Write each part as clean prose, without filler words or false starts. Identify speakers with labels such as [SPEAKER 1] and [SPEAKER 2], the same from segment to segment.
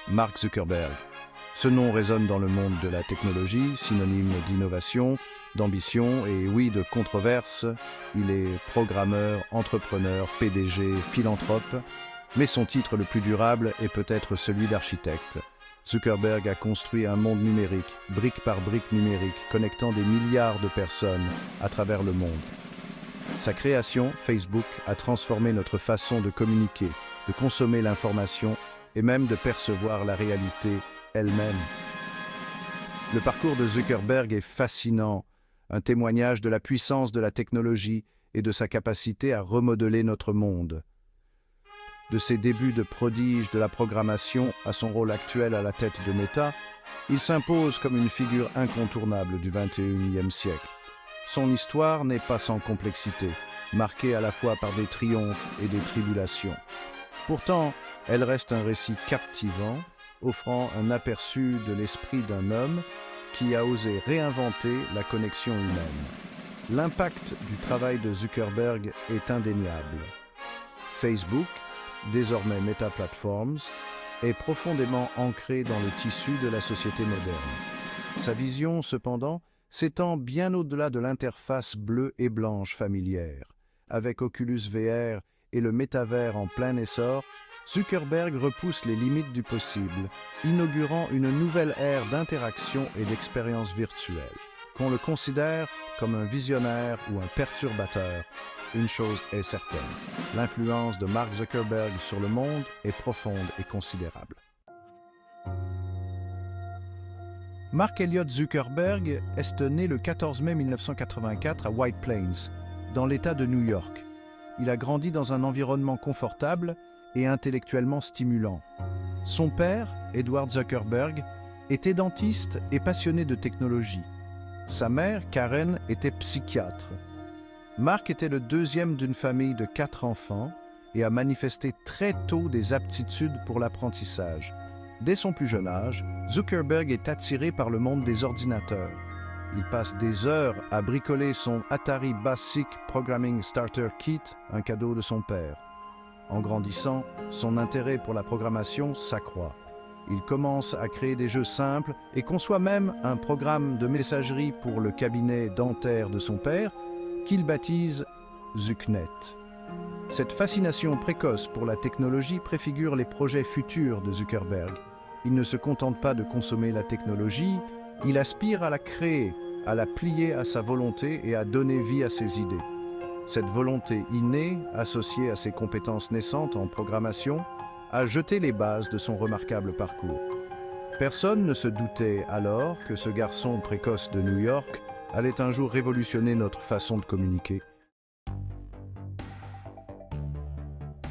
[SPEAKER 1] Mark Zuckerberg. Ce nom résonne dans le monde de la technologie, synonyme d'innovation, d'ambition et oui, de controverse. Il est programmeur, entrepreneur, PDG, philanthrope, mais son titre le plus durable est peut-être celui d'architecte. Zuckerberg a construit un monde numérique, brique par brique numérique, connectant des milliards de personnes à travers le monde. Sa création, Facebook, a transformé notre façon de communiquer, de consommer l'information et même de percevoir la réalité elle-même. Le parcours de Zuckerberg est fascinant, un témoignage de la puissance de la technologie et de sa capacité à remodeler notre monde. De ses débuts de prodige de la programmation à son rôle actuel à la tête de Meta, il s'impose comme une figure incontournable du XXIe siècle. Son histoire n'est pas sans complexité, marquée à la fois par des triomphes et des tribulations. Pourtant, elle reste un récit captivant, offrant un aperçu de l'esprit d'un homme qui a osé réinventer la connexion humaine. L'impact du travail de Zuckerberg est indéniable. Facebook, désormais Meta Platforms, est profondément ancré dans le tissu de la société moderne. Sa vision, cependant, s'étend bien au-delà de l'interface bleue et blanche familière. Avec Oculus VR et le métavers en plein essor, Zuckerberg repousse les limites du possible, inaugurant une nouvelle ère d'interaction et d'expérience virtuelle. Qu'on le considère comme un visionnaire ou un perturbateur, une chose est certaine, l'influence de Mark Zuckerberg sur le monde est profonde et considérable. Mark Elliott Zuckerberg est né le 14 mai 1984 à White Plains, dans l'État de New York. Il a grandi dans un environnement confortable et intellectuellement stimulant. Son père, Edward Zuckerberg, était dentiste et passionné de technologie. Sa mère, Karen, était psychiatre. Mark était le deuxième d'une famille de 4 enfants et a manifesté très tôt des aptitudes pour l'apprentissage. Dès son plus jeune âge, Zuckerberg est attiré par le monde des ordinateurs. Il passe des heures à bricoler son Atari Basic Programming Starter Kit, un cadeau de son père. En grandissant, son intérêt pour la programmation s'accroît. Il commence à créer des jeux simples et conçoit même un programme de messagerie pour le cabinet dentaire de son père, qu'il baptise ZuckNet. Cette fascination précoce pour la technologie préfigure les projets futurs de Zuckerberg. Il ne se contente pas de consommer la technologie, il aspire à la créer, à la plier à sa volonté et à donner vie à ses idées. Cette volonté innée, associée à ses compétences naissantes en programmation, a jeté les bases de son remarquable parcours. Personne ne se doutait alors que ce garçon précoce de New York allait un jour révolutionner notre façon de communiquer.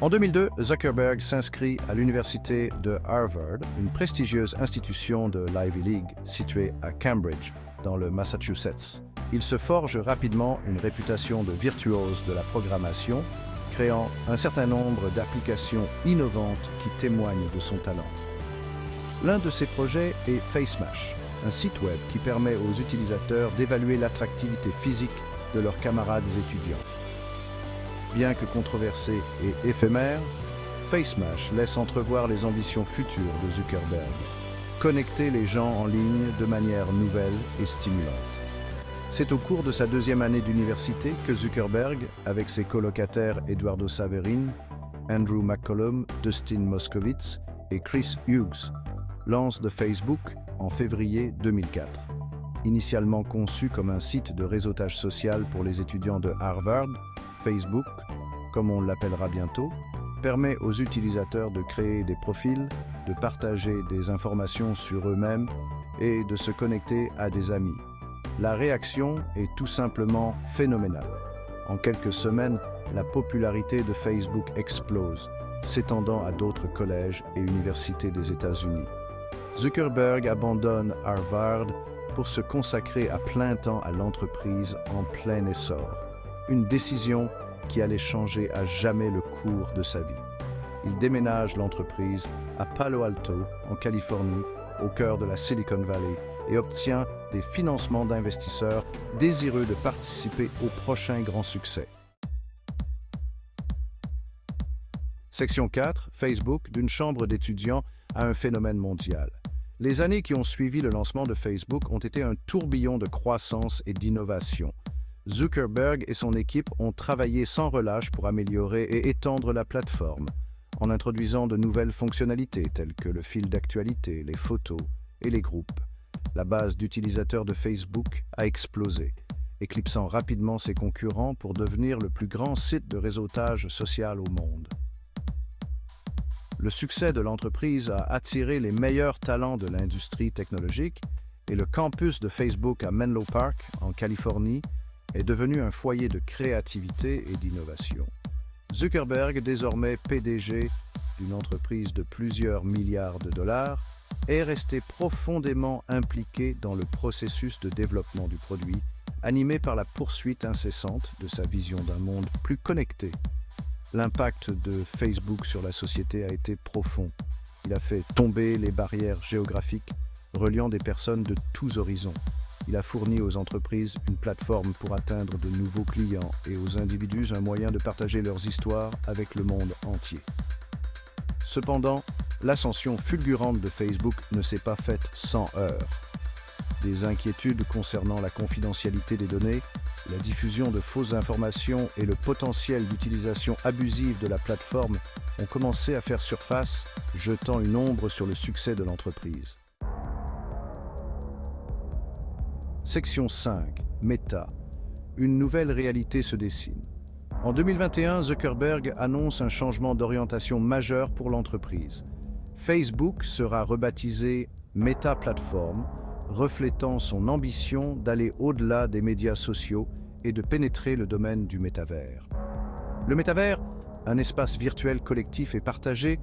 [SPEAKER 1] En 2002, Zuckerberg s'inscrit à l'université de Harvard, une prestigieuse institution de l'Ivy League située à Cambridge, dans le Massachusetts. Il se forge rapidement une réputation de virtuose de la programmation, créant un certain nombre d'applications innovantes qui témoignent de son talent. L'un de ses projets est FaceMash, un site web qui permet aux utilisateurs d'évaluer l'attractivité physique de leurs camarades étudiants. Bien que controversé et éphémère, FaceMash laisse entrevoir les ambitions futures de Zuckerberg. Connecter les gens en ligne de manière nouvelle et stimulante. C'est au cours de sa deuxième année d'université que Zuckerberg, avec ses colocataires Eduardo Saverin, Andrew McCollum, Dustin Moskovitz et Chris Hughes, lance The Facebook en février 2004. Initialement conçu comme un site de réseautage social pour les étudiants de Harvard, Facebook, comme on l'appellera bientôt, permet aux utilisateurs de créer des profils, de partager des informations sur eux-mêmes et de se connecter à des amis. La réaction est tout simplement phénoménale. En quelques semaines, la popularité de Facebook explose, s'étendant à d'autres collèges et universités des États-Unis. Zuckerberg abandonne Harvard pour se consacrer à plein temps à l'entreprise en plein essor. Une décision qui allait changer à jamais le cours de sa vie. Il déménage l'entreprise à Palo Alto, en Californie, au cœur de la Silicon Valley, et obtient des financements d'investisseurs désireux de participer au prochain grand succès. Section 4, Facebook, d'une chambre d'étudiants à un phénomène mondial. Les années qui ont suivi le lancement de Facebook ont été un tourbillon de croissance et d'innovation. Zuckerberg et son équipe ont travaillé sans relâche pour améliorer et étendre la plateforme, en introduisant de nouvelles fonctionnalités telles que le fil d'actualité, les photos et les groupes. La base d'utilisateurs de Facebook a explosé, éclipsant rapidement ses concurrents pour devenir le plus grand site de réseautage social au monde. Le succès de l'entreprise a attiré les meilleurs talents de l'industrie technologique et le campus de Facebook à Menlo Park, en Californie, est devenu un foyer de créativité et d'innovation. Zuckerberg, désormais PDG d'une entreprise de plusieurs milliards de dollars, est resté profondément impliqué dans le processus de développement du produit, animé par la poursuite incessante de sa vision d'un monde plus connecté. L'impact de Facebook sur la société a été profond. Il a fait tomber les barrières géographiques reliant des personnes de tous horizons. Il a fourni aux entreprises une plateforme pour atteindre de nouveaux clients et aux individus un moyen de partager leurs histoires avec le monde entier. Cependant, l'ascension fulgurante de Facebook ne s'est pas faite sans heurts. Des inquiétudes concernant la confidentialité des données, la diffusion de fausses informations et le potentiel d'utilisation abusive de la plateforme ont commencé à faire surface, jetant une ombre sur le succès de l'entreprise. Section 5. Meta. Une nouvelle réalité se dessine. En 2021, Zuckerberg annonce un changement d'orientation majeur pour l'entreprise. Facebook sera rebaptisé Meta Platform, reflétant son ambition d'aller au-delà des médias sociaux et de pénétrer le domaine du métavers. Le métavers, un espace virtuel collectif et partagé,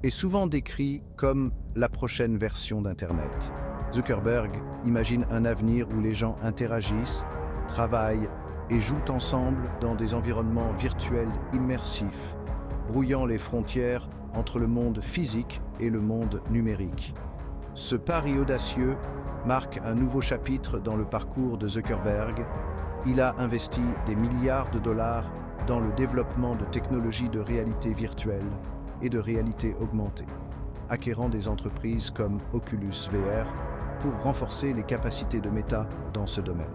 [SPEAKER 1] est souvent décrit comme la prochaine version d'Internet. Zuckerberg imagine un avenir où les gens interagissent, travaillent et jouent ensemble dans des environnements virtuels immersifs, brouillant les frontières entre le monde physique et le monde numérique. Ce pari audacieux marque un nouveau chapitre dans le parcours de Zuckerberg. Il a investi des milliards de dollars dans le développement de technologies de réalité virtuelle et de réalité augmentée, acquérant des entreprises comme Oculus VR pour renforcer les capacités de Meta dans ce domaine.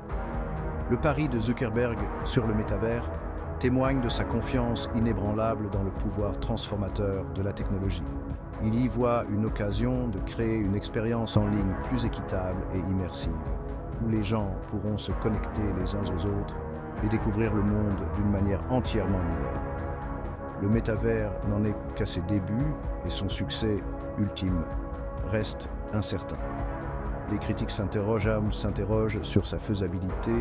[SPEAKER 1] Le pari de Zuckerberg sur le métavers témoigne de sa confiance inébranlable dans le pouvoir transformateur de la technologie. Il y voit une occasion de créer une expérience en ligne plus équitable et immersive, où les gens pourront se connecter les uns aux autres et découvrir le monde d'une manière entièrement nouvelle. Le métavers n'en est qu'à ses débuts et son succès ultime reste incertain. Les critiques s'interrogent sur sa faisabilité,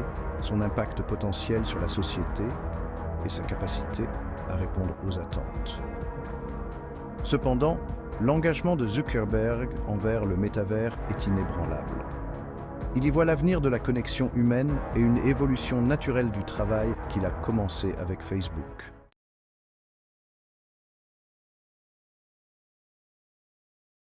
[SPEAKER 1] son impact potentiel sur la société et sa capacité à répondre aux attentes. Cependant, l'engagement de Zuckerberg envers le métavers est inébranlable. Il y voit l'avenir de la connexion humaine et une évolution naturelle du travail qu'il a commencé avec Facebook.